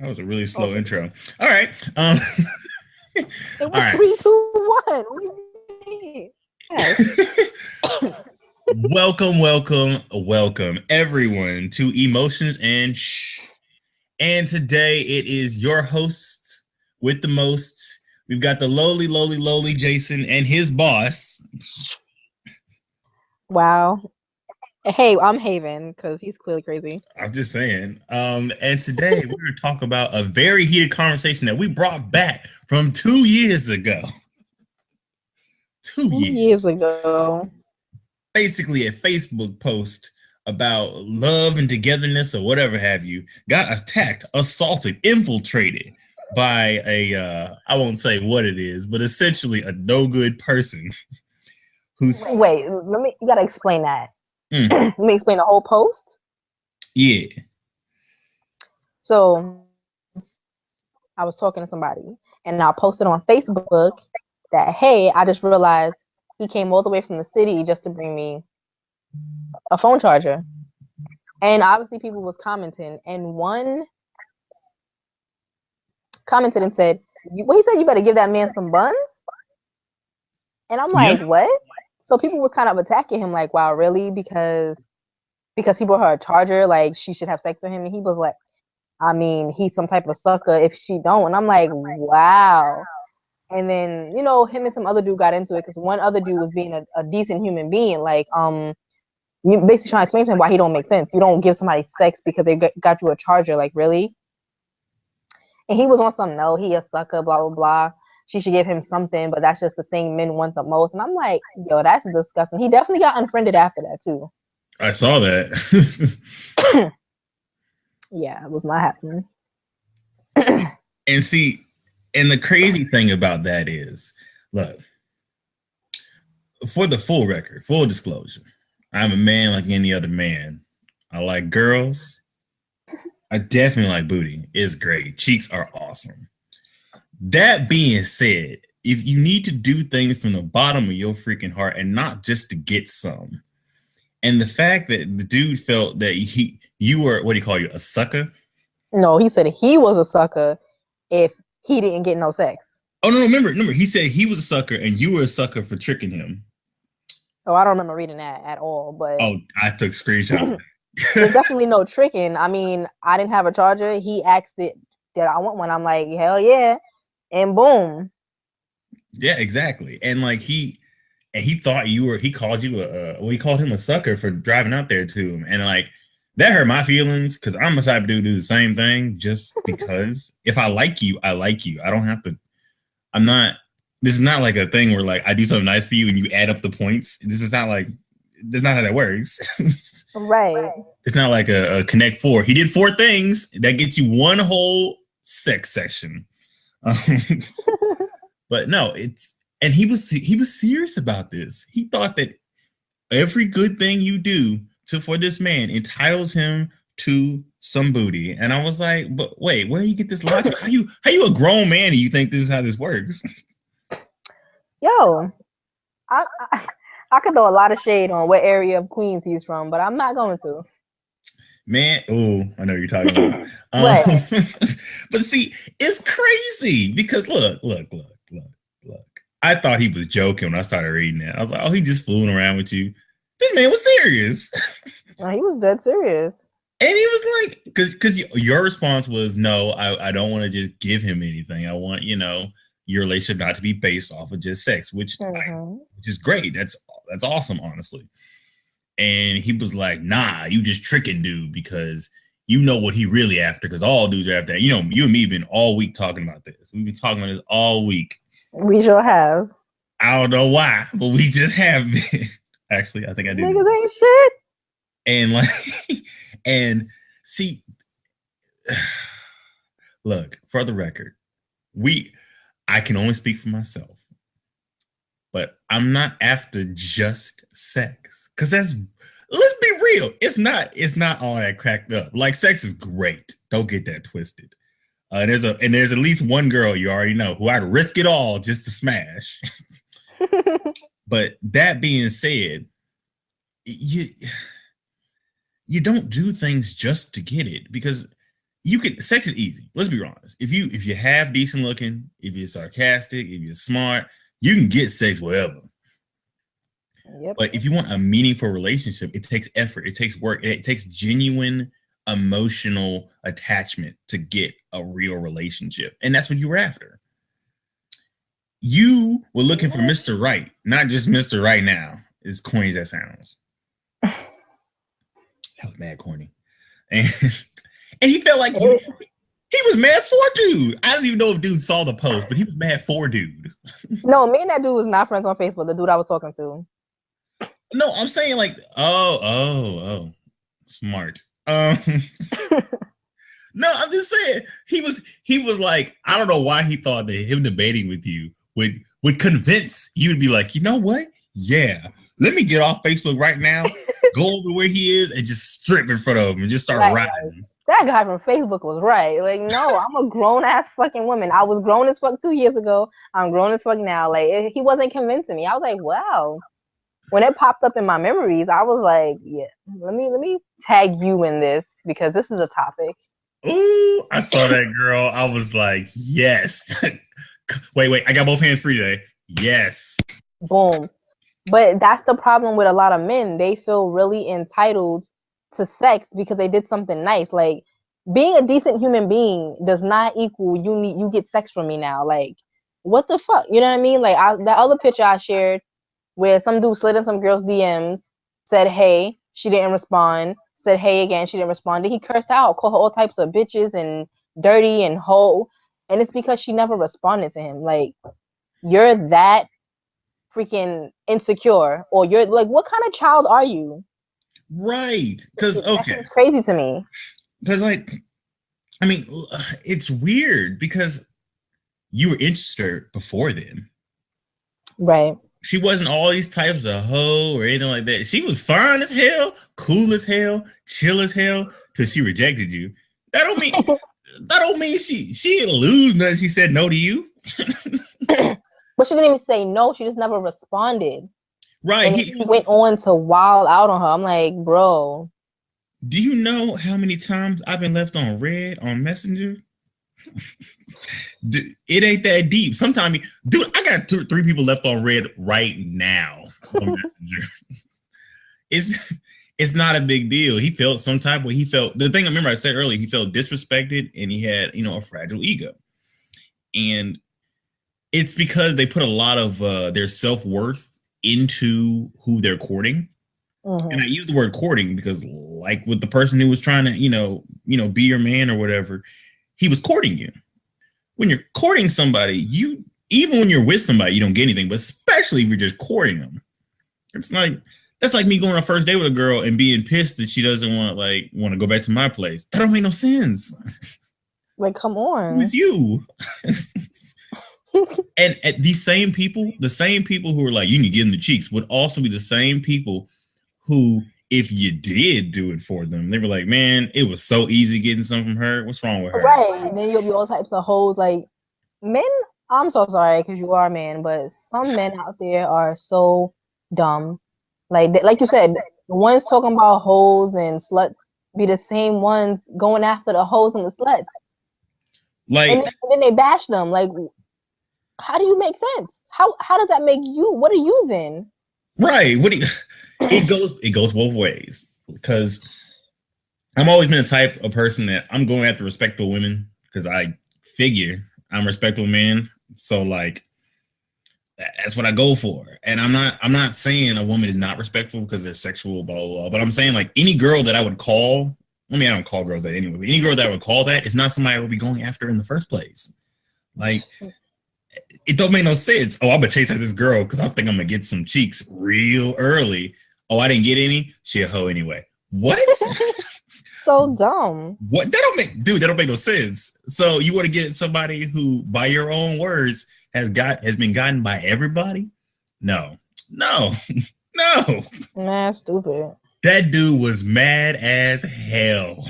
That was a really slow Also, intro. All right. it All was right. 3, 2, 1. What do you mean? Yes. Welcome, everyone to Emotions and Shh. And today it is your host with the most. We've got the lowly Jason and his boss. Wow. Hey, I'm Haven because he's clearly crazy. I'm just saying. And today we're going to talk about a very heated conversation that we brought back from 2 years ago. 2 years years. ago. Basically, a Facebook post about love and togetherness or whatever have you got attacked, assaulted, infiltrated by I won't say what it is, but essentially a no good person who's Wait, you gotta explain that. mm, Let me explain the whole post. yeah. So I was talking to somebody and I posted on Facebook that, hey, I just realized he came all the way from the city just to bring me a phone charger. And obviously people was commenting, and one commented and said, he said, you better give that man some buns. And I'm Yeah. like, what? So people was kind of attacking him, like, wow, really? Because he brought her a charger, like she should have sex with him. And he was like, I mean, he's some type of sucker if she don't. And I'm like, wow. And then, him and some other dude got into it because one other dude was being a decent human being. Like, you basically trying to explain to him why he don't make sense. You don't give somebody sex because they got you a charger. Like, really? And he was on some, no, he a sucker, blah, blah, blah. She should give him something, but that's just the thing men want the most. And I'm like, yo, that's disgusting. He definitely got unfriended after that, too. I saw that. Yeah, it was not happening. And see, and the crazy thing about that is, look, for the full record, full disclosure, I'm a man like any other man. I like girls. I definitely like booty. It's great. Cheeks are awesome. That being said, if you need to do things from the bottom of your freaking heart and not just to get some, and the fact that the dude felt that you were, what do you call you, a sucker? No, he said he was a sucker if he didn't get no sex. Oh no, remember, he said he was a sucker and you were a sucker for tricking him. Oh, I don't remember reading that at all, but Oh, I took screenshots. there's definitely no tricking. I mean, I didn't have a charger. He asked it that I want one. I'm like, hell yeah. And boom. Yeah, exactly. And like he thought he called you he called him a sucker for driving out there to him. And like that hurt my feelings because I'm the type of dude to do the same thing just because if I like you, I like you. I don't have to, this is not like a thing where like I do something nice for you and you add up the points. That's not how that works. Right. It's not like a Connect 4. He did 4 things that gets you one whole sex section. But no, and he was serious about this. He thought that every good thing you do for this man entitles him to some booty. And I was like, but wait, where do you get this logic? How you a grown man and you think this is how this works? Yo, I could throw a lot of shade on what area of Queens he's from, but I'm not going to. Man, oh, I know what you're talking about. What? But see, it's crazy because look. I thought he was joking when I started reading that. I was like, oh, he just fooling around with you. This man was serious. No, he was dead serious. And he was like, because your response was, no, I don't want to just give him anything. I want, your relationship not to be based off of just sex, which is great. That's awesome, honestly. And he was like, nah, you just tricking dude because you know what he really after, because all dudes are after that. You and me have been all week talking about this. We've been talking about this all week. We sure have. I don't know why, but we just have been. Actually, I think I did. Niggas ain't shit. And like, and see, look, for the record, I can only speak for myself, but I'm not after just sex. Cause let's be real. It's not all that cracked up. Like sex is great. Don't get that twisted. There's at least one girl you already know who I'd risk it all just to smash. But that being said, you don't do things just to get it, because sex is easy. Let's be honest. If you have decent looking, if you're sarcastic, if you're smart, you can get sex wherever. Yep. But if you want a meaningful relationship, it takes effort, it takes work, it takes genuine emotional attachment to get a real relationship. And that's what you were after. You were looking for Mr. Right, not just Mr. Right now. As corny as that sounds. That was mad corny. And he felt like he was mad for dude. I don't even know if dude saw the post, but he was mad for dude. No, me and that dude was not friends on Facebook, the dude I was talking to. No, I'm saying like, oh, smart. No, I'm just saying he was like, I don't know why he thought that him debating with you would convince you to be like, you know what? Yeah, let me get off Facebook right now, go over where he is, and just strip in front of him and just start riding. That guy from Facebook was right. Like, no, I'm a grown ass fucking woman. I was grown as fuck 2 years ago. I'm grown as fuck now. Like, he wasn't convincing me. I was like, wow. When it popped up in my memories, I was like, yeah, let me tag you in this because this is a topic. Ooh, I saw that girl. I was like, yes. Wait, I got both hands free today. Yes. Boom. But that's the problem with a lot of men. They feel really entitled to sex because they did something nice. Like, being a decent human being does not equal you get sex from me now. Like, what the fuck? You know what I mean? Like, that other picture I shared where some dude slid in some girl's DMs, said hey, she didn't respond, said hey again, she didn't respond. Then he cursed out, called her all types of bitches and dirty and hoe. And it's because she never responded to him. Like, you're that freaking insecure, or you're like, what kind of child are you? Right. Because, okay. It's crazy to me. Because, like, I mean, it's weird because you were interested before then. Right. She wasn't all these types of hoe or anything like that. She was fine as hell, cool as hell, chill as hell, till she rejected you. That don't mean she didn't lose nothing. She said no to you. But she didn't even say no. She just never responded. Right. And he went on to wild out on her. I'm like, bro. Do you know how many times I've been left on red on Messenger? Dude, it ain't that deep. Sometimes, dude, I got 2 or 3 people left on red right now on Messenger. It's not a big deal. He felt some type of, the thing I remember I said earlier, he felt disrespected and he had, a fragile ego. And it's because they put a lot of their self-worth into who they're courting. Mm-hmm. And I use the word courting because, like with the person who was trying to, be your man or whatever, he was courting you. When you're courting somebody, even when you're with somebody, you don't get anything, but especially if you're just courting them. That's like me going on a first date with a girl and being pissed that she doesn't want to go back to my place. That don't make no sense. Like, come on. It's you. And the same people who are like, you need to get in the cheeks would also be the same people who, if you did do it for them, they were like, man, it was so easy getting something from her. What's wrong with her? Right. And then you'll be all types of hoes. Like, men, I'm so sorry because you are a man, but some men out there are so dumb. Like you said, the ones talking about hoes and sluts be the same ones going after the hoes and the sluts. Like, and then they bash them. Like, how do you make sense? How does that make you? What are you then? Right. It goes both ways, because I've always been the type of person that I'm going after respectable women because I figure I'm a respectable man. So like, that's what I go for. And I'm not saying a woman is not respectful because they're sexual, blah, blah, blah. But I'm saying like any girl that I would call, I mean, I don't call girls that anyway, but any girl that I would call that is not somebody I would be going after in the first place. Like, it don't make no sense. Oh, I'm gonna chase after this girl because I think I'm gonna get some cheeks real early. Oh, I didn't get any. She a hoe anyway. What? So dumb. What? That don't make no sense. So you want to get somebody who, by your own words, has been gotten by everybody? No. Man, stupid. That dude was mad as hell.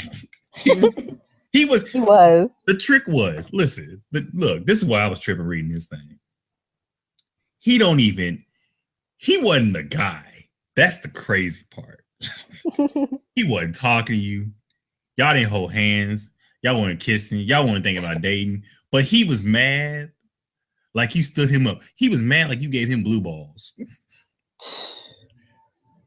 He was. The trick was, listen, look, this is why I was tripping reading this thing. He wasn't the guy. That's the crazy part. He wasn't talking to you. Y'all didn't hold hands. Y'all weren't kissing. Y'all weren't thinking about dating. But he was mad. Like you stood him up. He was mad like you gave him blue balls.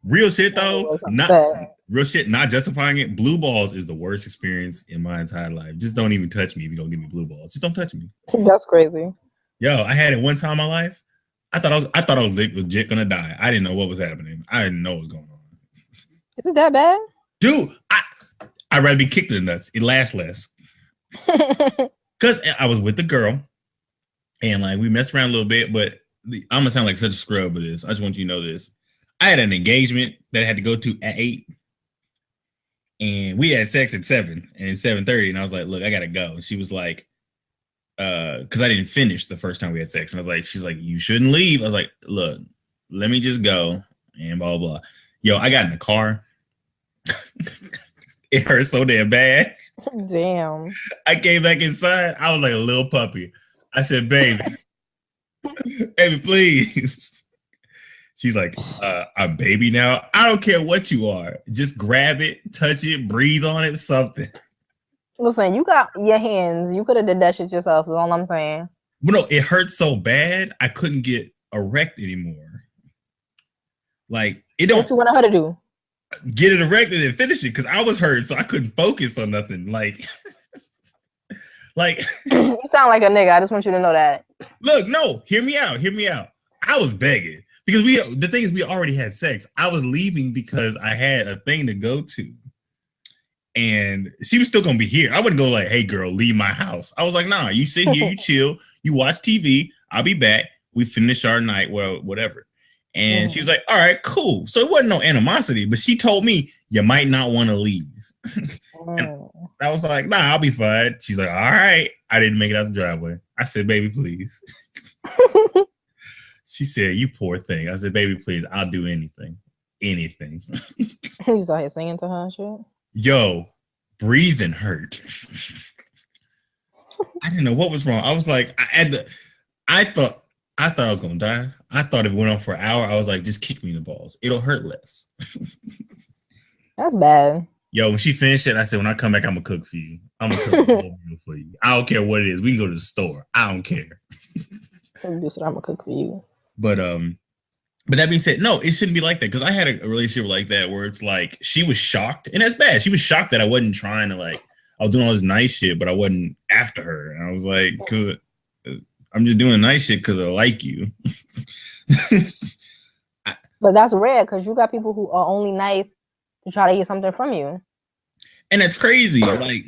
Real shit though. Not real shit, not justifying it. Blue balls is the worst experience in my entire life. Just don't even touch me if you don't give me blue balls. Just don't touch me. That's crazy. Yo, I had it one time in my life. I thought I was legit gonna die. I didn't know what was happening. I didn't know what was going on. Is it that bad? Dude, I'd rather be kicked in the nuts. It lasts less. Because I was with the girl and like we messed around a little bit, but I'm gonna sound like such a scrub with this. I just want you to know this. I had an engagement that I had to go to at 8. And we had sex at 7 and 7:30. And I was like, look, I gotta go. And she was like, because I didn't finish the first time we had sex. And I was like, she's like, you shouldn't leave. I was like, look, let me just go and blah, blah, blah. Yo, I got in the car. It hurt so damn bad. Damn. I came back inside. I was like a little puppy. I said, baby, baby, please. She's like, I'm baby now. I don't care what you are. Just grab it, touch it, breathe on it, something. Listen, you got your hands. You could have did that shit yourself, is all I'm saying. Well, no, it hurt so bad, I couldn't get erect anymore. Like, it don't... What you want her to do? Get it erected and finish it, because I was hurt, so I couldn't focus on nothing. Like... like... You sound like a nigga. I just want you to know that. Look, no, hear me out. I was begging. Because the thing is, we already had sex. I was leaving because I had a thing to go to. And she was still going to be here. I wouldn't go like, hey, girl, leave my house. I was like, nah, you sit here, you chill, you watch TV. I'll be back. We finish our night, well, whatever. And she was like, all right, cool. So it wasn't no animosity, but she told me, you might not want to leave. And I was like, nah, I'll be fine. She's like, all right. I didn't make it out the driveway. I said, baby, please. She said, you poor thing. I said, baby, please, I'll do anything. Anything. You started singing to her and shit? Yo, breathing hurt. I didn't know what was wrong. I was like, I thought I was gonna die. I thought if it went on for an hour, I was like, just kick me in the balls. It'll hurt less. That's bad. Yo, when she finished it, I said, when I come back, I'm gonna cook for you. I'm gonna cook a whole meal for you. I don't care what it is. We can go to the store. I don't care. You said I'm gonna cook for you. But that being said, no, it shouldn't be like that, because I had a relationship like that where it's like she was shocked, and that's bad. She was shocked that I wasn't trying to, like, I was doing all this nice shit, but I wasn't after her. And I was like, because I'm just doing nice shit because I like you. But that's rare, because you got people who are only nice to try to get something from you. And that's crazy. Like,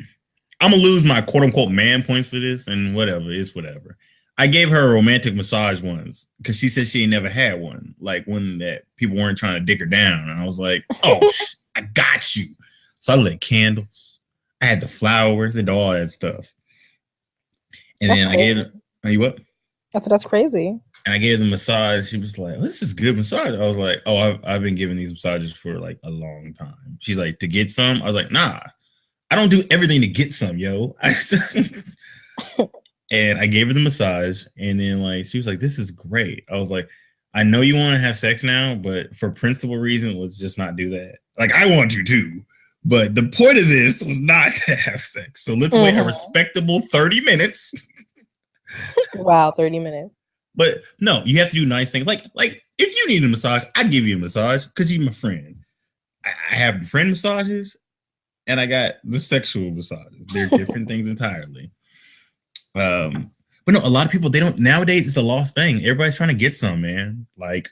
I'm gonna lose my quote unquote man points for this, and whatever, it's whatever. I gave her a romantic massage once because she said she ain't never had one, like one that people weren't trying to dick her down. And I was like, oh, I got you. So I lit candles. I had the flowers and all that stuff. And that's then crazy. I gave them, you what? That's crazy. And I gave the massage. She was like, oh, this is good massage. I was like, oh, I've been giving these massages for like a long time. She's like, to get some? I was like, nah, I don't do everything to get some, yo. And I gave her the massage, and then like she was like, "This is great." I was like, "I know you want to have sex now, but for principal reason, let's just not do that. Like I want you to, but the point of this was not to have sex. So let's wait a respectable 30 minutes." Wow, 30 minutes. But no, you have to do nice things. Like if you need a massage, I'd give you a massage because you're my friend. I have friend massages, and I got the sexual massages. They're different things entirely. But no, a lot of people, they don't nowadays. It's a lost thing. Everybody's trying to get some, man. Like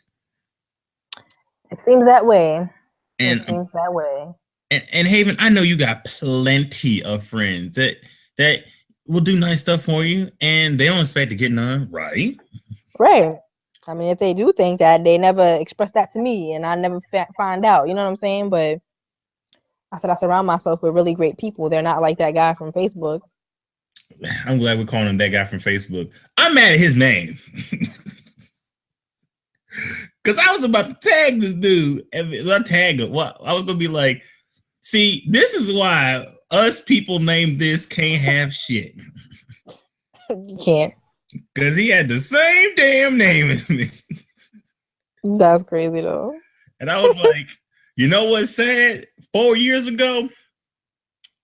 it seems that way. And it seems that way. And Haevyn, I know you got plenty of friends that will do nice stuff for you, and they don't expect to get none, right? Right. I mean, if they do think that, they never express that to me, and I never find out. You know what I'm saying? But I said I surround myself with really great people. They're not like that guy from Facebook. I'm glad we're calling him that guy from Facebook. I'm mad at his name. Because I was about to tag this dude. And I tag him. Well, I was going to be like, see, this is why us people named this can't have shit. You can't. Because he had the same damn name as me. That's crazy, though. And I was like, you know what's sad? 4 years ago,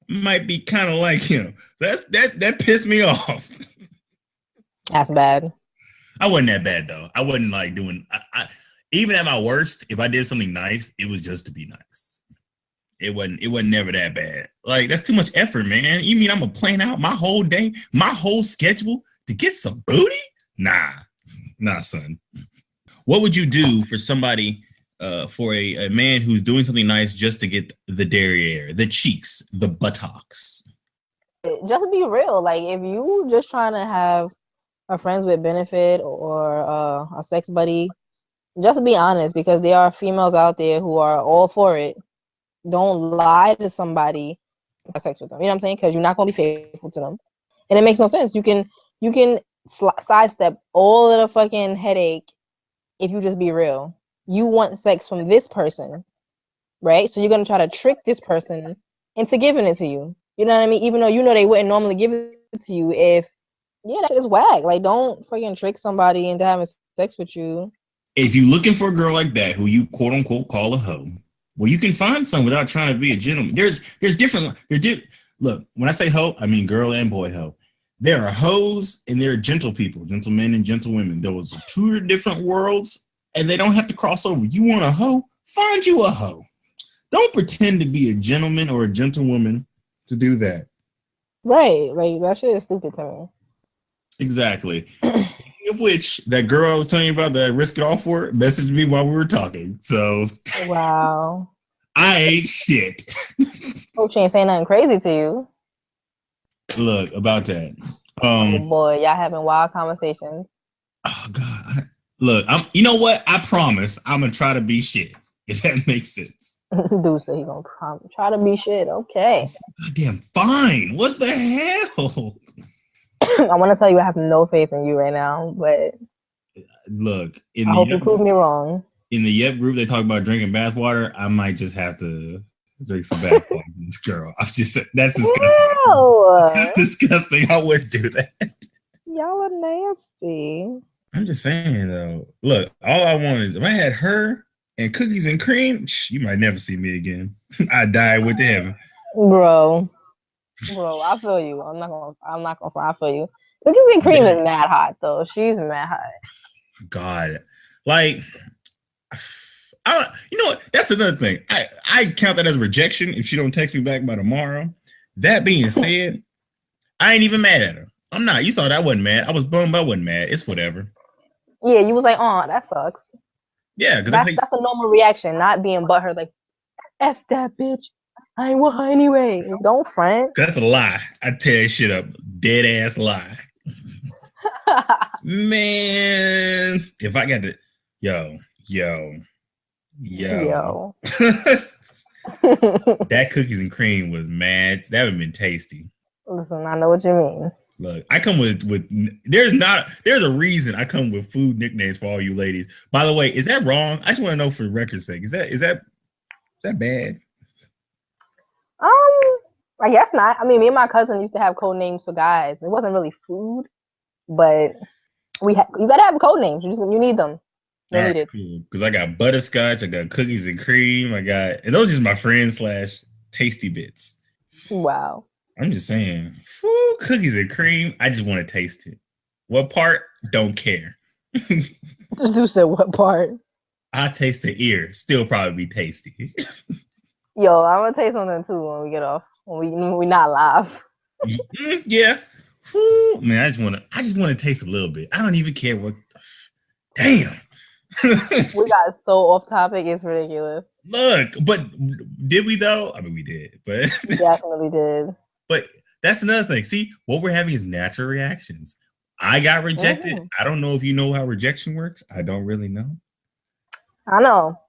might be kind of like him. That pissed me off. That's bad. I wasn't that bad though. I wasn't like doing. Even at my worst, if I did something nice, it was just to be nice. It wasn't never that bad. Like that's too much effort, man. You mean I'm gonna plan out my whole day, my whole schedule to get some booty? Nah, son. What would you do for somebody, for a man who's doing something nice just to get the derriere, the cheeks, the buttocks? Just be real. Like if you just trying to have a friends with benefit or a sex buddy, just be honest because there are females out there who are all for it. Don't lie to somebody have sex with them. You know what I'm saying? Because you're not gonna be faithful to them, and it makes no sense. You can sidestep all of the fucking headache if you just be real. You want sex from this person, right? So you're gonna try to trick this person into giving it to you. You know what I mean? Even though you know they wouldn't normally give it to you if that shit is whack. Like don't fucking trick somebody into having sex with you. If you're looking for a girl like that who you quote unquote call a hoe, well, you can find some without trying to be a gentleman. There's different. Look, when I say hoe, I mean girl and boy hoe. There are hoes and there are gentle people, gentlemen and gentlewomen. Those are two different worlds, and they don't have to cross over. You want a hoe? Find you a hoe. Don't pretend to be a gentleman or a gentlewoman to do that. Right, like that shit is stupid to me. Exactly. Speaking of which, that girl I was telling you about that I risked it all for messaged me while we were talking. So wow. I ain't shit. Coach ain't saying nothing crazy to you. Look, about that. Oh boy, y'all having wild conversations. Oh God. Look, you know what? I promise I'm gonna try to be shit, if that makes sense. Dude said he gonna try to be shit. Okay. Goddamn fine. What the hell? I want to tell you I have no faith in you right now, but look, I hope you prove me wrong. In the Yep group, they talk about drinking bathwater. I might just have to drink some bathwater from this girl. I'm just that's disgusting. Ew. That's disgusting. I wouldn't do that. Y'all are nasty. I'm just saying though. Look, all I want is if I had her and cookies and cream, you might never see me again. I die with heaven. Bro, I feel you. I'm not gonna I feel you. Cookies and cream is mad hot though. She's mad hot. God. Like you know what? That's another thing. I count that as rejection if she don't text me back by tomorrow. That being said, I ain't even mad at her. I'm not. You saw that I wasn't mad. I was bummed, but I wasn't mad. It's whatever. Yeah, you was like, oh, that sucks. Yeah, because that's a normal reaction, not being butthurt like, F that bitch. I ain't want her anyway. Don't front. That's a lie. I tear that shit up. Dead ass lie. Man, if I got to, yo. That cookies and cream was mad. That would have been tasty. Listen, I know what you mean. Look, I come with there's a reason I come with food nicknames for all you ladies. By the way, is that wrong? I just want to know for the record's sake. Is that bad? I guess not. I mean, me and my cousin used to have code names for guys. It wasn't really food, but you gotta have code names. You need them. All right, cool. Because I got butterscotch, I got cookies and cream, and those are my friends / tasty bits. Wow. I'm just saying, cookies and cream. I just want to taste it. What part? Don't care. Just do say what part? I taste the ear. Still probably be tasty. Yo, I'm gonna taste something too when we get off. When we not live. Yeah. Whew, man, I just want to taste a little bit. I don't even care what. Damn. We got so off topic. It's ridiculous. Look, but did we though? I mean, we did, but we definitely did. But that's another thing. See, what we're having is natural reactions. I got rejected. Mm-hmm. I don't know if you know how rejection works. I don't really know. I know.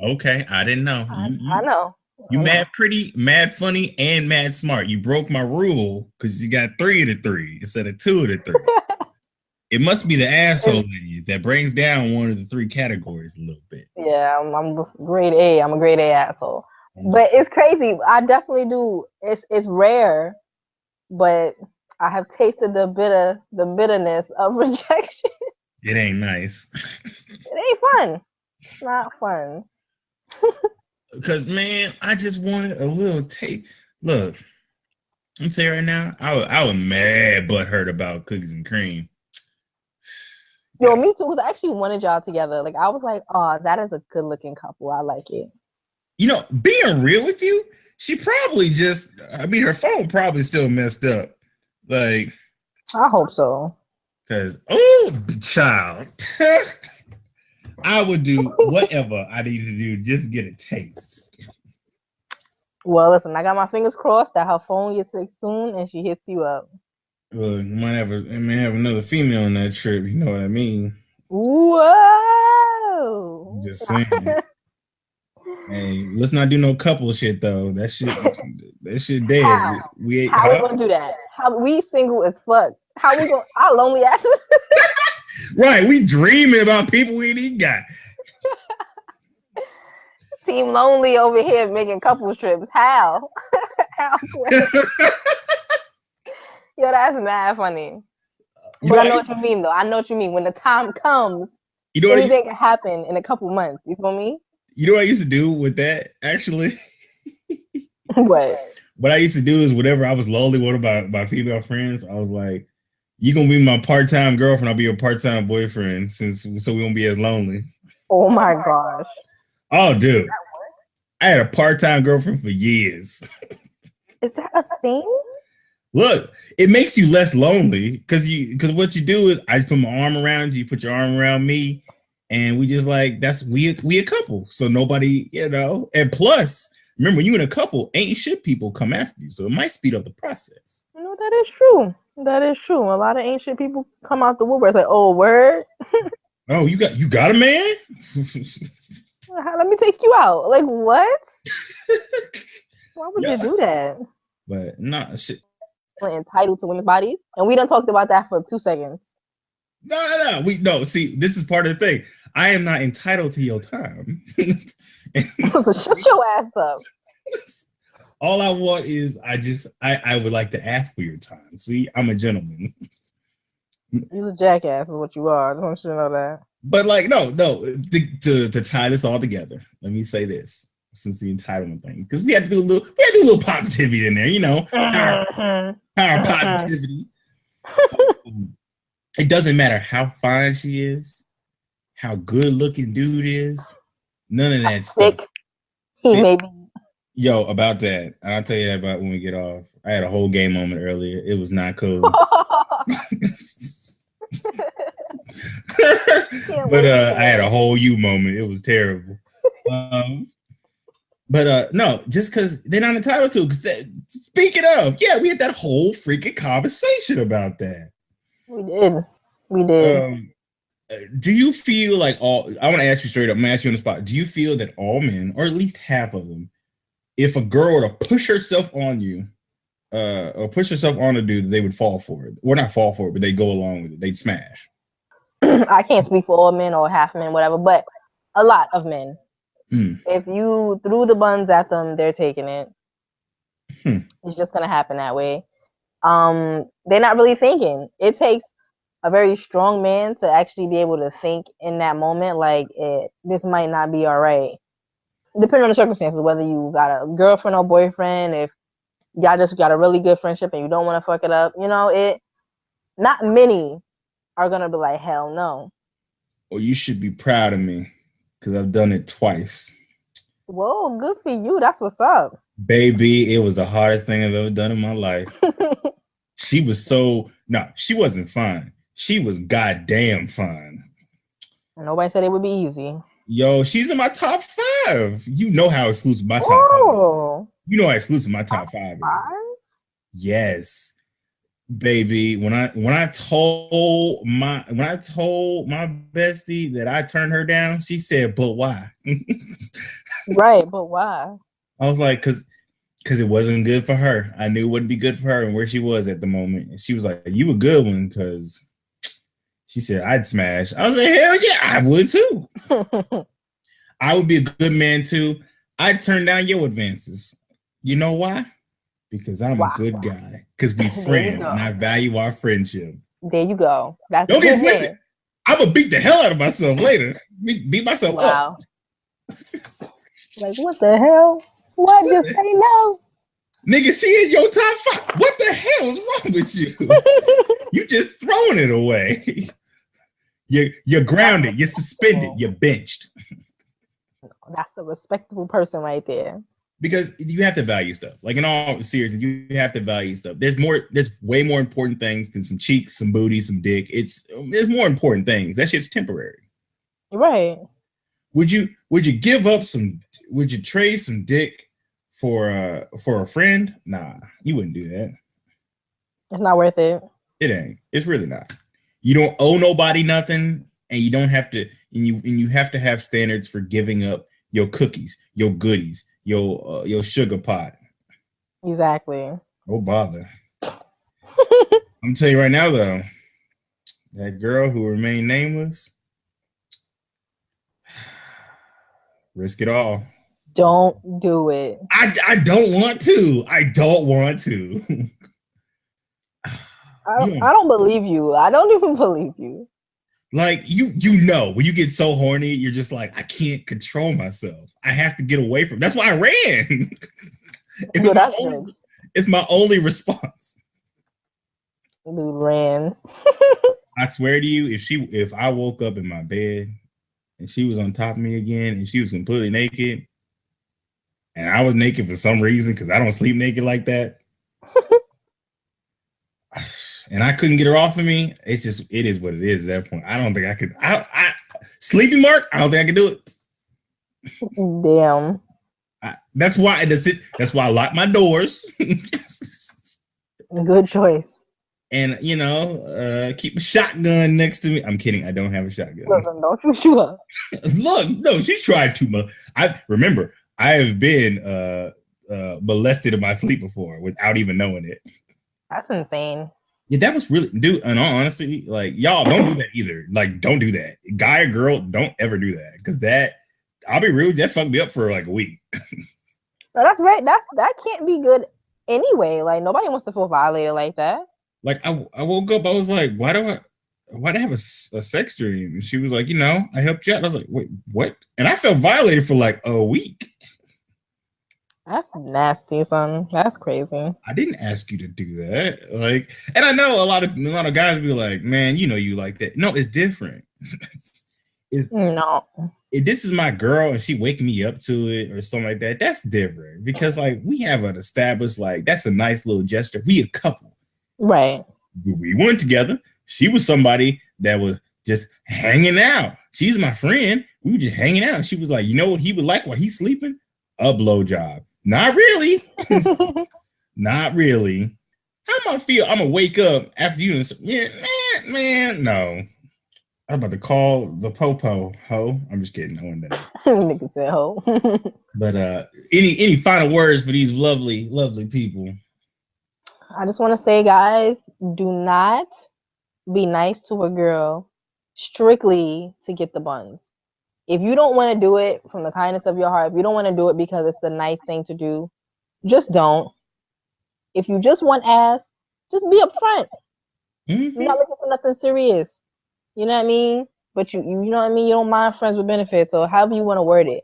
Okay, I didn't know. I know. You mad pretty, mad funny, and mad smart. You broke my rule because you got 3 of the 3 instead of 2 of the 3. It must be the asshole in you that brings down one of the 3 categories a little bit. Yeah, I'm grade A. I'm a grade A asshole. But it's crazy. I definitely do. It's rare, but I have tasted the bitterness of rejection. It ain't nice. It ain't fun. It's not fun. Because man, I just wanted a little taste. Look, I'm telling you right now, I was mad butthurt about cookies and cream. Yo, me too. Cause I actually wanted y'all together. Like I was like, oh, that is a good looking couple. I like it. You know, being real with you, she probably just, I mean, her phone probably still messed up. Like, I hope so. Because, oh, child, I would do whatever I needed to do just get a taste. Well, listen, I got my fingers crossed that her phone gets fixed soon and she hits you up. Well, may have another female on that trip. You know what I mean? Whoa! I'm just saying. Hey, let's not do no couple shit though. That shit dead. How we gonna do that? How we single as fuck? How we gonna? I lonely ass. Right, we dreaming about people we ain't even got. Team lonely over here making couple trips. How? How? Yo, that's mad funny. But I know what you mean though. I know what you mean. When the time comes, anything can happen in a couple months. You feel me? You know what I used to do with that, actually? What? What I used to do is whenever I was lonely with my female friends, I was like, you gonna be my part-time girlfriend, I'll be your part-time boyfriend, so we won't be as lonely. Oh my gosh. Oh, dude. I had a part-time girlfriend for years. Is that a thing? Look, it makes you less lonely because what you do is I just put my arm around you put your arm around me. And we just like, we a couple. So nobody, and plus, remember, you in a couple, ain't shit people come after you. So it might speed up the process. You know, that is true. That is true. A lot of ancient people come out the woodwork. It's like, oh, word? Oh, you got a man? Let me take you out. Like, what? Why would you do that? But nah, shit. We're entitled to women's bodies. And we done talked about that for 2 seconds. No. See, this is part of the thing. I am not entitled to your time. So shut your ass up. All I want is I would like to ask for your time. See, I'm a gentleman. You're a jackass is what you are. I just want you to know that. But like, no. To tie this all together, let me say this. Since the entitlement thing, because we had to do a little positivity in there, power positivity. It doesn't matter how fine she is, how good looking dude is, none of that stuff. He may be. Yo, about that, and I'll tell you that about when we get off. I had a whole game moment earlier. It was not cool. But I had a whole you moment. It was terrible. But no, just because they're not entitled to. Because speaking of, we had that whole freaking conversation about that. We did. Do you feel like I want to ask you straight up. I'm going to ask you on the spot. Do you feel that all men, or at least half of them, if a girl were to push herself on you, or push herself on a dude, they would fall for it? Or not fall for it, but they go along with it. They'd smash. I can't speak for all men or half men, whatever, but a lot of men. If you threw the buns at them, they're taking it. It's just going to happen that way. They're not really thinking. It takes a very strong man to actually be able to think in that moment, like, this might not be all right. Depending on the circumstances, whether you got a girlfriend or boyfriend, if y'all just got a really good friendship and you don't want to fuck it up, not many are going to be like, hell no. Well, you should be proud of me because I've done it twice. Whoa, good for you. That's what's up. Baby, it was the hardest thing I've ever done in my life. She wasn't fine. She was goddamn fine. Nobody said it would be easy. Yo, she's in my top 5. You know how exclusive my top 5 is. You know how exclusive my top 5 is. Yes. Baby, when I told my bestie that I turned her down, she said, "But why?" Right, but why? I was like, because it wasn't good for her. I knew it wouldn't be good for her and where she was at the moment. And she was like, "You a good one," because she said I'd smash. I was like, "Hell yeah, I would too." I would be a good man too. I'd turn down your advances. You know why? Because I'm a good guy. Because we friends and I value our friendship. There you go. That's Don't get twisted. I'm gonna beat the hell out of myself later. Beat myself up. Like, what the hell? What? Just say no. Nigga, she in your top 5. What the hell is wrong with you? You just throwing it away. You're grounded. You're suspended. You're benched. That's a respectable person right there. Because you have to value stuff. Like, in all seriousness, you have to value stuff. There's way more important things than some cheeks, some booty, some dick. There's more important things. That shit's temporary. Right. Would you give up would you trade some dick for a friend? Nah, you wouldn't do that. It's not worth it. It ain't. It's really not. You don't owe nobody nothing, and you don't have to, and you have to have standards for giving up your cookies, your goodies, your sugar pot. Exactly. No bother. I'm telling you right now, though, that girl who remained nameless, risk it all. Don't do it. I don't want to. I don't want to. I don't believe you. I don't even believe you. Like, you know, when you get so horny, you're just like, I can't control myself. I have to get away from. That's why I ran. It's my only response. Dude ran. I swear to you, if I woke up in my bed and she was on top of me again and she was completely naked, and I was naked for some reason because I don't sleep naked like that, and I couldn't get her off of me, it is what it is at that point. I don't think I could. Sleepy Mark, I don't think I could do it. Damn. That's why I lock my doors. Good choice. And, keep a shotgun next to me. I'm kidding. I don't have a shotgun. Listen, don't you shoot her. Look, no, she tried too much. I have been molested in my sleep before without even knowing it. That's insane. Yeah, that was really, dude. And honestly, like, y'all don't do that either. Like, don't do that. Guy or girl, don't ever do that, because I'll be real, that fucked me up for like a week. No, that's right. That can't be good anyway. Like, nobody wants to feel violated like that. Like, I woke up, I was like, why do I have a sex dream? And she was like, I helped you out. I was like, wait, what? And I felt violated for like a week. That's nasty, son. That's crazy. I didn't ask you to do that. Like, and I know a lot of guys be like, man, you like that. No, it's different. No. If this is my girl and she wake me up to it or something like that, that's different, because like we have an established, like, that's a nice little gesture. We a couple. Right. We weren't together. She was somebody that was just hanging out. She's my friend. We were just hanging out. She was like, you know what he would like while he's sleeping? A blowjob. Not really. Not really. How am I feel? I'm gonna wake up after you. Man, no. I'm about to call the popo ho. I'm just kidding. I wouldn't do that. Nigga said ho. But any final words for these lovely, lovely people? I just want to say, guys, do not be nice to a girl strictly to get the buns. If you don't want to do it from the kindness of your heart, if you don't want to do it because it's the nice thing to do, just don't. If you just want ass, just be upfront. Mm-hmm. You're not looking for nothing serious. You know what I mean? But you know what I mean? You don't mind friends with benefits, or however you want to word it.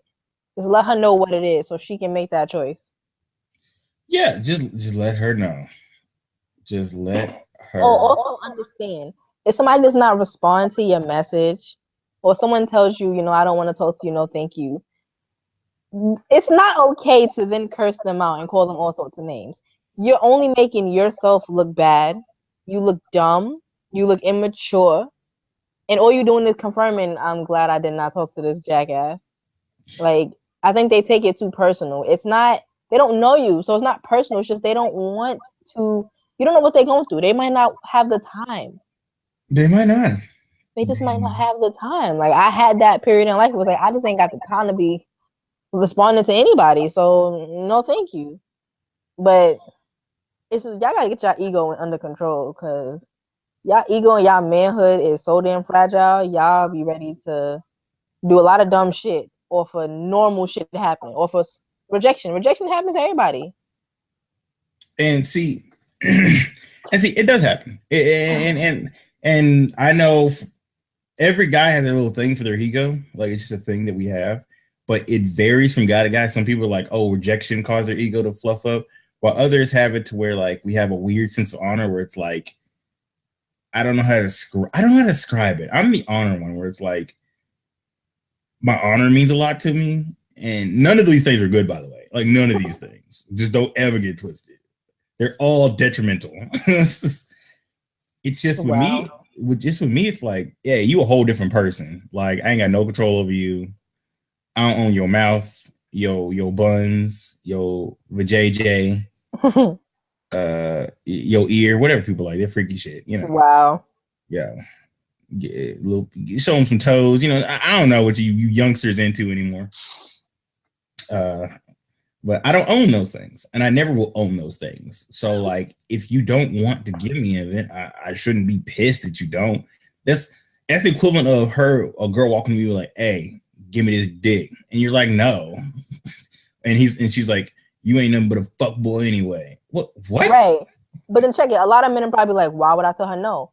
Just let her know what it is so she can make that choice. Yeah, just let her know. Just let her. Oh, also understand, if somebody does not respond to your message, or someone tells you, I don't want to talk to you, no thank you, it's not okay to then curse them out and call them all sorts of names. You're only making yourself look bad. You look dumb. You look immature. And all you're doing is confirming, I'm glad I did not talk to this jackass. Like, I think they take it too personal. It's not, they don't know you, so it's not personal. It's just they don't want to, you don't know what they're going through. They might not have the time. They might not. They just might not have the time. Like, I had that period in life. It was like, I just ain't got the time to be responding to anybody. So, no, thank you. But it's just, y'all got to get your ego under control, because y'all ego and y'all manhood is so damn fragile. Y'all be ready to do a lot of dumb shit, or for normal shit to happen, or for rejection. Rejection happens to everybody. And see, it does happen. And I know every guy has a little thing for their ego. Like, it's just a thing that we have. But it varies from guy to guy. Some people are like, oh, rejection caused their ego to fluff up. while others have it to where like we have a weird sense of honor where it's like I don't know how to describe it. I'm the honor one where it's like my honor means a lot to me, and none of these things are good, by the way. Like none of these things. Just don't ever get twisted. They're all detrimental. It's just with me. With me, it's like, yeah, you a whole different person. Like I ain't got no control over you. I don't own your mouth, your buns, your vajayjay, your ear, whatever people like. They're freaky shit, you know. Wow. Yeah. Show them some toes. You know, I don't know what you youngsters into anymore. But I don't own those things, and I never will own those things. So, like, if you don't want to give me it, I shouldn't be pissed that you don't. That's the equivalent of a girl walking to you like, "Hey, give me this dick," and you're like, "No," and she's like, "You ain't nothing but a fuck boy anyway." What? Right. But then check it. A lot of men are probably like, "Why would I tell her no?"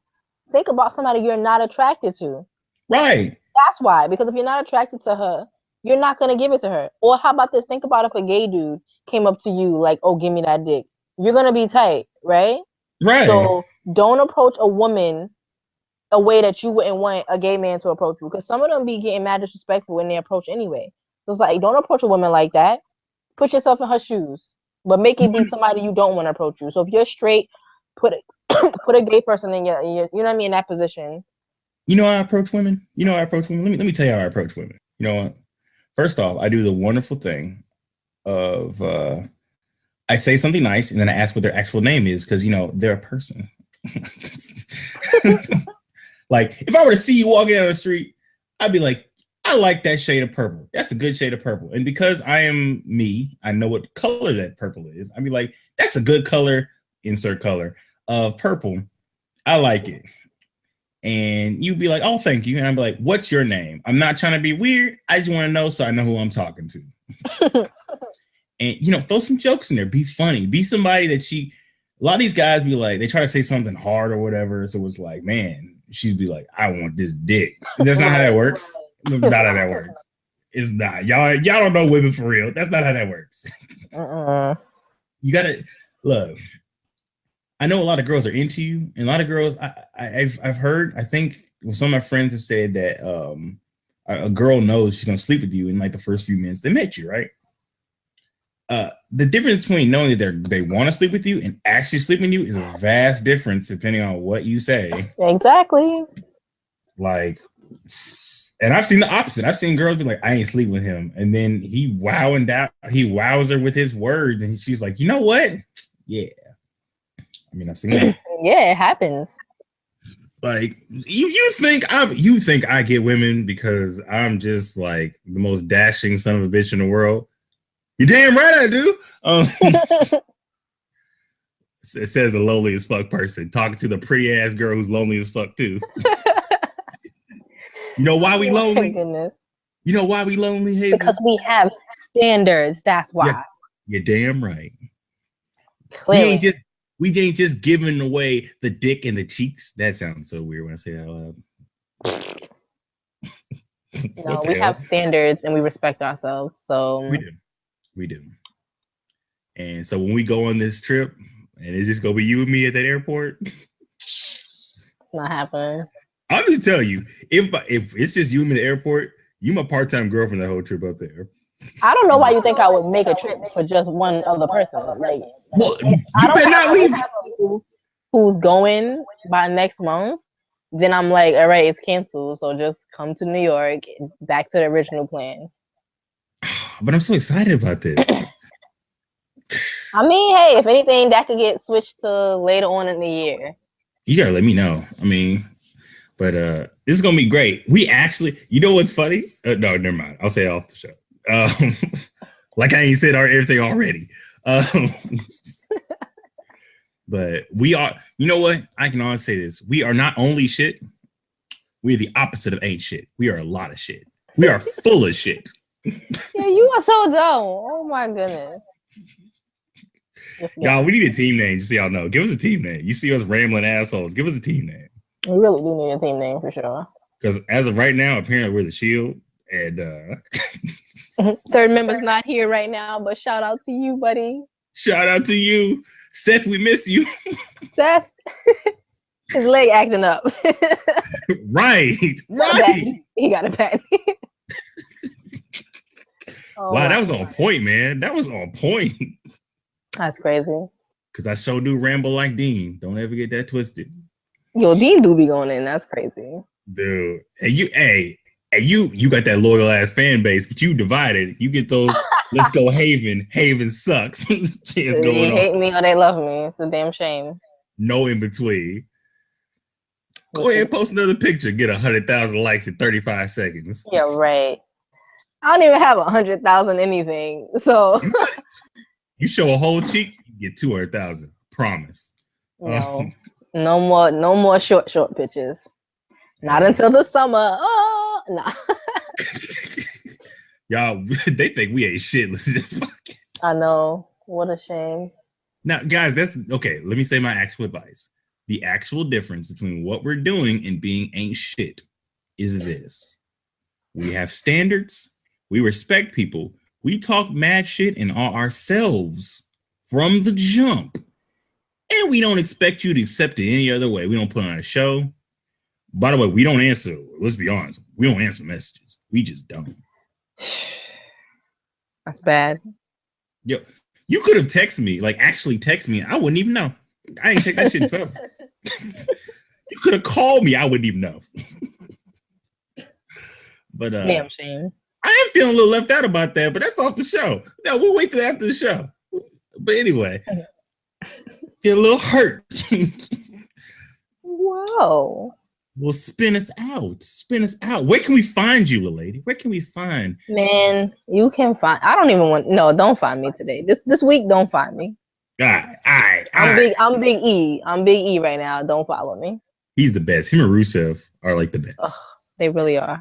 Think about somebody you're not attracted to. Right. That's why. Because if you're not attracted to her, you're not going to give it to her. Or how about this? Think about if a gay dude came up to you like, oh, give me that dick. You're going to be tight, right? Right. So don't approach a woman a way that you wouldn't want a gay man to approach you. Because some of them be getting mad disrespectful when they approach anyway. So it's like, don't approach a woman like that. Put yourself in her shoes. But make it be somebody you don't want to approach you. So if you're straight, put a gay person in your, you know what I mean, in that position. You know how I approach women? Let me tell you how I approach women. You know what? First off, I do the wonderful thing of I say something nice and then I ask what their actual name is because, you know, they're a person. Like, if I were to see you walking down the street, I'd be like, I like that shade of purple. That's a good shade of purple. And because I am me, I know what color that purple is. I'd be like, that's a good color, insert color, of purple. I like it. And you'd be like, oh, thank you. And I'd be like, what's your name? I'm not trying to be weird. I just want to know so I know who I'm talking to. And, you know, throw some jokes in there. Be funny. Be somebody that a lot of these guys be like, they try to say something hard or whatever. So it's like, man, she'd be like, I want this dick. That's not how that works. That's not how that works. It's not. Y'all don't know women for real. That's not how that works. You got to, look, I know a lot of girls are into you, and a lot of girls I've heard. I think some of my friends have said that a girl knows she's gonna sleep with you in like the first few minutes they met you, right? The difference between knowing that they want to sleep with you and actually sleeping with you is a vast difference depending on what you say. Exactly. Like, and I've seen the opposite. I've seen girls be like, I ain't sleeping with him, and then he wows her with his words, and she's like, you know what? Yeah. I mean, I've seen that. Yeah, it happens. Like you think I get women because I'm just like the most dashing son of a bitch in the world. You're damn right I do. It says the lonely as fuck person talking to the pretty ass girl who's lonely as fuck too. You know why we lonely? Goodness. You know why we lonely, Haevyn? Because we have standards. That's why. Yeah, you're damn right. Clearly. We ain't just giving away the dick and the cheeks. That sounds so weird when I say that out loud. No, we have standards and we respect ourselves. So we do. And so when we go on this trip, and it's just gonna be you and me at that airport, it's not happening. I'm just telling you, if it's just you and me at the airport, you my part-time girlfriend the whole trip up there. I don't know why you think I would make a trip for just one other person. Like, well, you better not leave. Who's going by next month? Then I'm like, all right, it's canceled. So just come to New York, back to the original plan. But I'm so excited about this. I mean, hey, if anything, that could get switched to later on in the year. You gotta let me know. I mean, but this is gonna be great. We actually, you know what's funny? No, never mind. I'll say it off the show. Like I ain't said everything already. But we are, you know what? I can honestly say this. We are not only shit, we're the opposite of ain't shit. We are a lot of shit. We are full of shit. Yeah, you are so dumb. Oh my goodness. Y'all, we need a team name, just so y'all know. Give us a team name. You see us rambling assholes. Give us a team name. We really do need a team name for sure. Because as of right now, apparently we're the Shield. And third member's not here right now, but shout out to you, buddy. Shout out to you, Seth. We miss you. Seth, his leg acting up. Right. He got a bad. Oh, wow, that was on point, man. That was on point. That's crazy. Because I sure do ramble like Dean. Don't ever get that twisted. Yo, Dean do be going in. That's crazy. Dude. You got that loyal ass fan base, but you divided. You get those, let's go Haevyn. Haevyn sucks. Chance going they hate me or they love me. It's a damn shame. No in between. Go ahead and post another picture. Get 100,000 likes in 35 seconds. Yeah, right. I don't even have 100,000 anything. So you show a whole cheek, you get 200,000. Promise. No, no more short pictures. Not until the summer. Oh, nah. Y'all, they think we ain't shit. Listen to this podcast. I know. What a shame. Now, guys, that's okay. Let me say my actual advice. The actual difference between what we're doing and being ain't shit is this. We have standards. We respect people. We talk mad shit and are ourselves from the jump. And we don't expect you to accept it any other way. We don't put on a show. By the way, we don't answer. Let's be honest. We don't answer messages. We just don't. That's bad. Yo, you could have texted me, like actually text me. I wouldn't even know. I ain't checked that shit in forever. You could have called me. I wouldn't even know. But damn shame. I am feeling a little left out about that, but that's off the show. No, we'll wait till after the show. But anyway, get a little hurt. Whoa. Well, spin us out. Spin us out. Where can we find you, little lady? Where can we find? Man, you can find. I don't even want. No, don't find me today. This week, don't find me. All right. I'm Big E. I'm Big E right now. Don't follow me. He's the best. Him and Rusev are like the best. Ugh, they really are.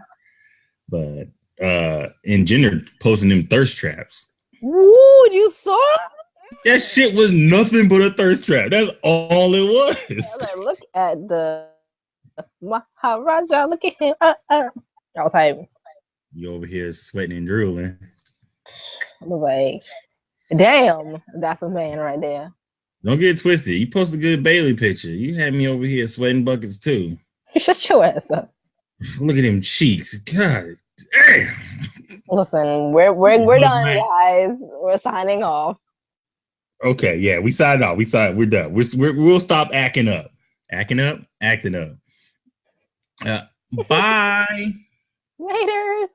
But and Jenner posting them thirst traps. Ooh, you saw? That shit was nothing but a thirst trap. That's all it was. Like, look at the Maharaja. Look at him. I was hyped. You over here sweating and drooling. I was like, damn, that's a man right there. Don't get it twisted. You post a good Bailey picture. You had me over here sweating buckets too. Shut your ass up. Look at them cheeks. God damn. Listen, we're done, guys. We're signing off. Okay, yeah, we signed off. We're done. We'll stop acting up. Acting up. Bye. Laters.